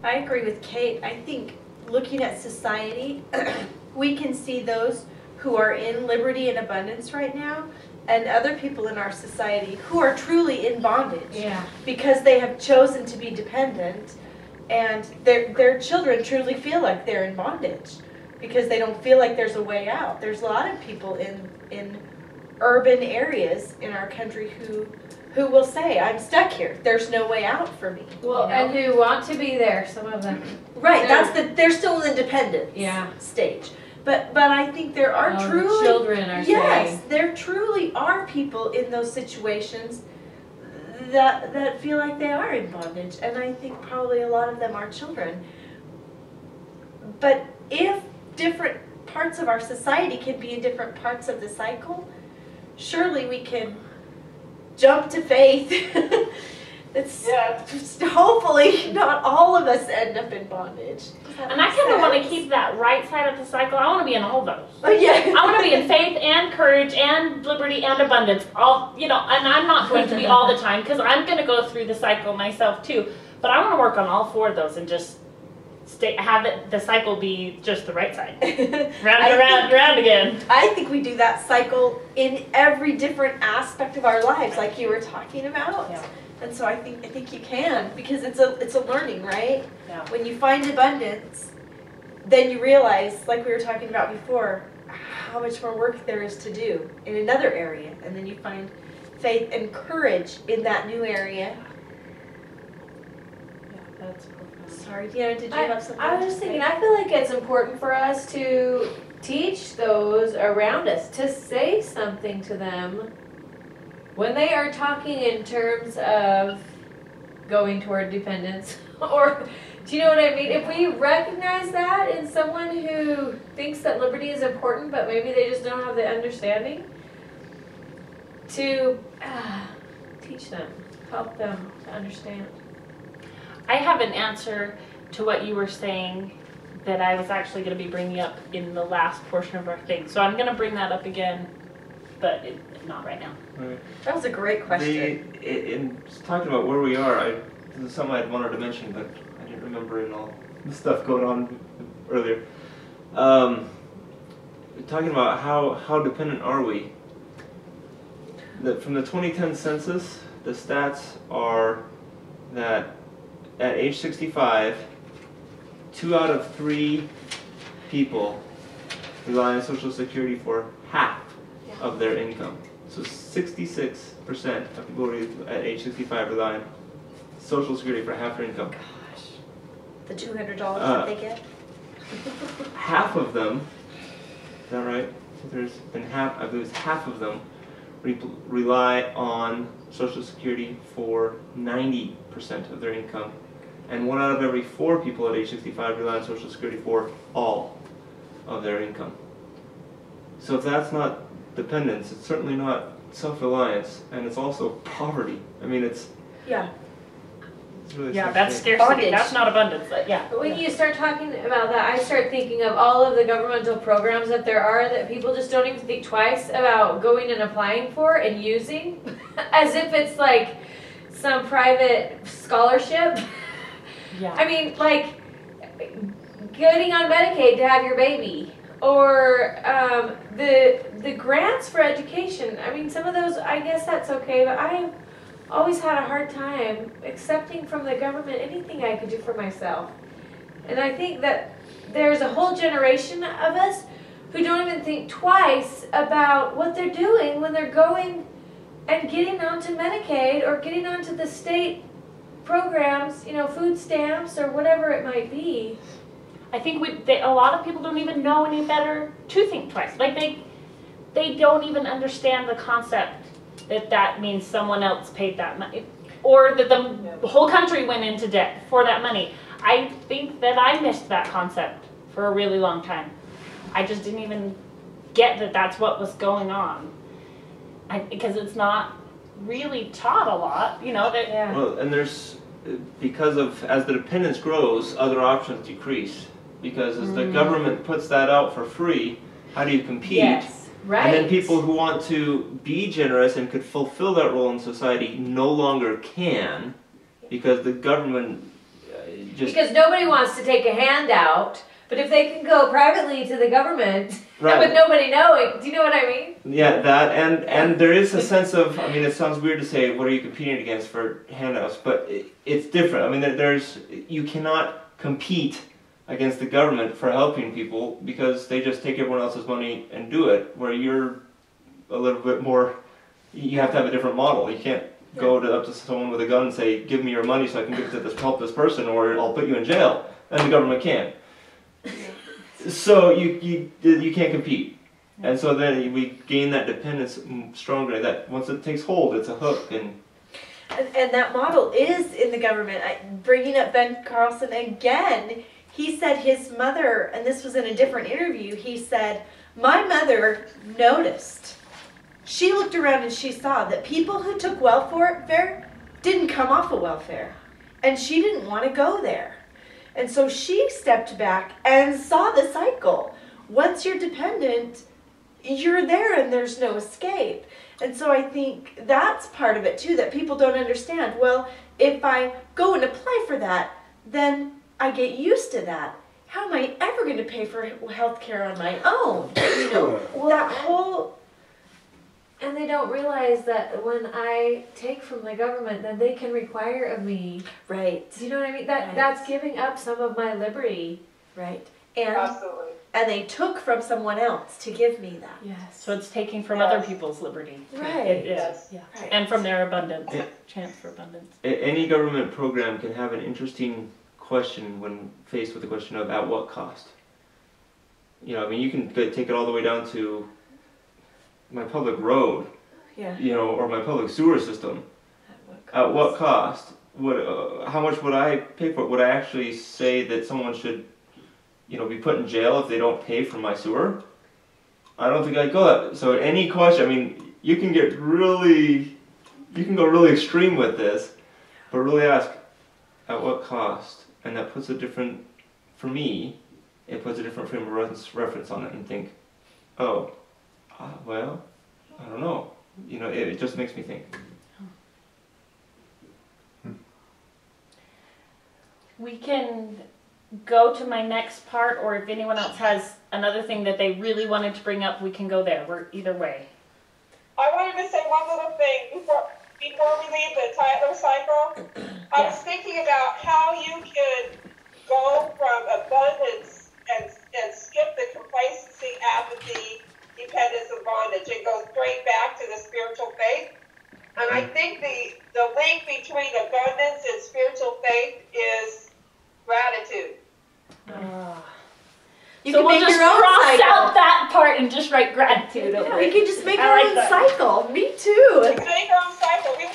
I agree with Kate. I think looking at society, we can see those who are in liberty and abundance right now, and other people in our society who are truly in bondage because they have chosen to be dependent, and their children truly feel like they're in bondage because they don't feel like there's a way out. There's a lot of people in urban areas in our country who will say, I'm stuck here. There's no way out for me. Well, you know? And who want to be there, some of them. Right, they're still in the dependent stage. But I think there are truly children are saying. There truly are people in those situations that feel like they are in bondage, and I think probably a lot of them are children. But if different parts of our society can be in different parts of the cycle, surely we can jump to faith. Hopefully not all of us end up in bondage. And I kind of want to keep that right side of the cycle. I want to be in all those. Oh, yeah. I want to be in faith and courage and liberty and abundance. All, you know, and I'm not going to be all the time because I'm going to go through the cycle myself too. But I want to work on all four of those and just have the cycle be just the right side. Round and round again. I think we do that cycle in every different aspect of our lives, like you were talking about. Yeah. And so I think you can, because it's a learning, right? Yeah. When you find abundance, then you realize, like we were talking about before, how much more work there is to do in another area, and then you find faith and courage in that new area. Yeah, that's profound. Sorry, Deanna, did you have something? I was just thinking, I feel like it's important for us to teach those around us, to say something to them when they are talking in terms of going toward dependence, or, do you know what I mean? If we recognize that in someone who thinks that liberty is important, but maybe they just don't have the understanding, to teach them, help them to understand. I have an answer to what you were saying that I was actually going to be bringing up in the last portion of our thing. So I'm going to bring that up again, but not right now. Right. That was a great question. In talking about where we are, this is something I wanted to mention, but I didn't remember in all the stuff going on earlier. Talking about how dependent are we? From the 2010 census, the stats are that at age 65, 2 out of 3 people rely on Social Security for half of their income. So 66% of people at age 65 rely on Social Security for half their income. Gosh, the $200 that they get? Half of them, is that right? So there's been half, I believe it's half of them rely on Social Security for 90% of their income. And 1 out of every 4 people at age 65 rely on Social Security for all of their income. So if that's not dependence, it's certainly not self-reliance, and it's also poverty. I mean, it's really that's scarcity. Bondage. That's not abundance. But But when you start talking about that, I start thinking of all of the governmental programs that there are that people just don't even think twice about going and applying for and using, as if it's like some private scholarship. Yeah. I mean, like getting on Medicaid to have your baby, or the grants for education. I mean, some of those, I guess that's okay, but I've always had a hard time accepting from the government anything I could do for myself. And I think that there's a whole generation of us who don't even think twice about what they're doing when they're going and getting onto Medicaid or getting onto the state programs, you know, food stamps or whatever it might be. I think a lot of people don't even know any better to think twice. Like they don't even understand the concept that means someone else paid that money, or that the whole country went into debt for that money. I think that I missed that concept for a really long time. I just didn't even get that that's what was going on, because it's not really taught a lot, you know. Well, and there's, because of, as the dependence grows, other options decrease. Because as the government puts that out for free, how do you compete? Yes, right. And then people who want to be generous and could fulfill that role in society no longer can, because the government just Because nobody wants to take a handout, but if they can go privately to the government right. with nobody knowing, do you know what I mean? Yeah, that and there is a sense of, I mean, it sounds weird to say, what are you competing against for handouts? But it's different. I mean, you cannot compete against the government for helping people because they just take everyone else's money and do it. Where you're a little bit more, you have to have a different model. You can't go up to someone with a gun and say, give me your money so I can give it to this, help this person, or I'll put you in jail. And the government can. So you can't compete. And so then we gain that dependence stronger, that once it takes hold, it's a hook. And that model is in the government. Bringing up Ben Carlson again, he said his mother, and this was in a different interview, he said, my mother noticed. She looked around and she saw that people who took welfare didn't come off of welfare. And she didn't want to go there. And so she stepped back and saw the cycle. Once you're dependent, you're there and there's no escape. And so I think that's part of it too, that people don't understand. Well, if I go and apply for that, then I get used to that. How am I ever going to pay for health care on my own? You know, that whole... And they don't realize that when I take from the government, then they can require of me. Right. Do you know what I mean? Right. That's giving up some of my liberty. Right. Absolutely. And they took from someone else to give me that. Yes. So it's taking from other people's liberty. Right. It is. Yes. Yeah. Right. And from their abundance, chance for abundance. Any government program can have an interesting question when faced with the question of at what cost. You know, I mean, you can take it all the way down to my public road, Yeah. you know, or my public sewer system. At what cost? How much would I pay for it? Would I actually say that someone should, you know, be put in jail if they don't pay for my sewer? I don't think I'd go that. So any question, I mean, you can go really extreme with this, but really ask, at what cost? And that puts a different, for me, it puts a different frame of reference on it and think, oh, well, I don't know. You know, it just makes me think. We can go to my next part, or if anyone else has another thing that they really wanted to bring up, we can go there. We're either way. I wanted to say one little thing before we leave the Tyler cycle. I was thinking about how you can go from abundance and skip the complacency, apathy, dependence, and bondage, and go straight back to the spiritual faith. And I think the link between abundance and spiritual faith is gratitude. You So can we'll make just your own cross cycle. out that part and just write gratitude over We it. can just make I our like own that. cycle. Me too. Make our own cycle. We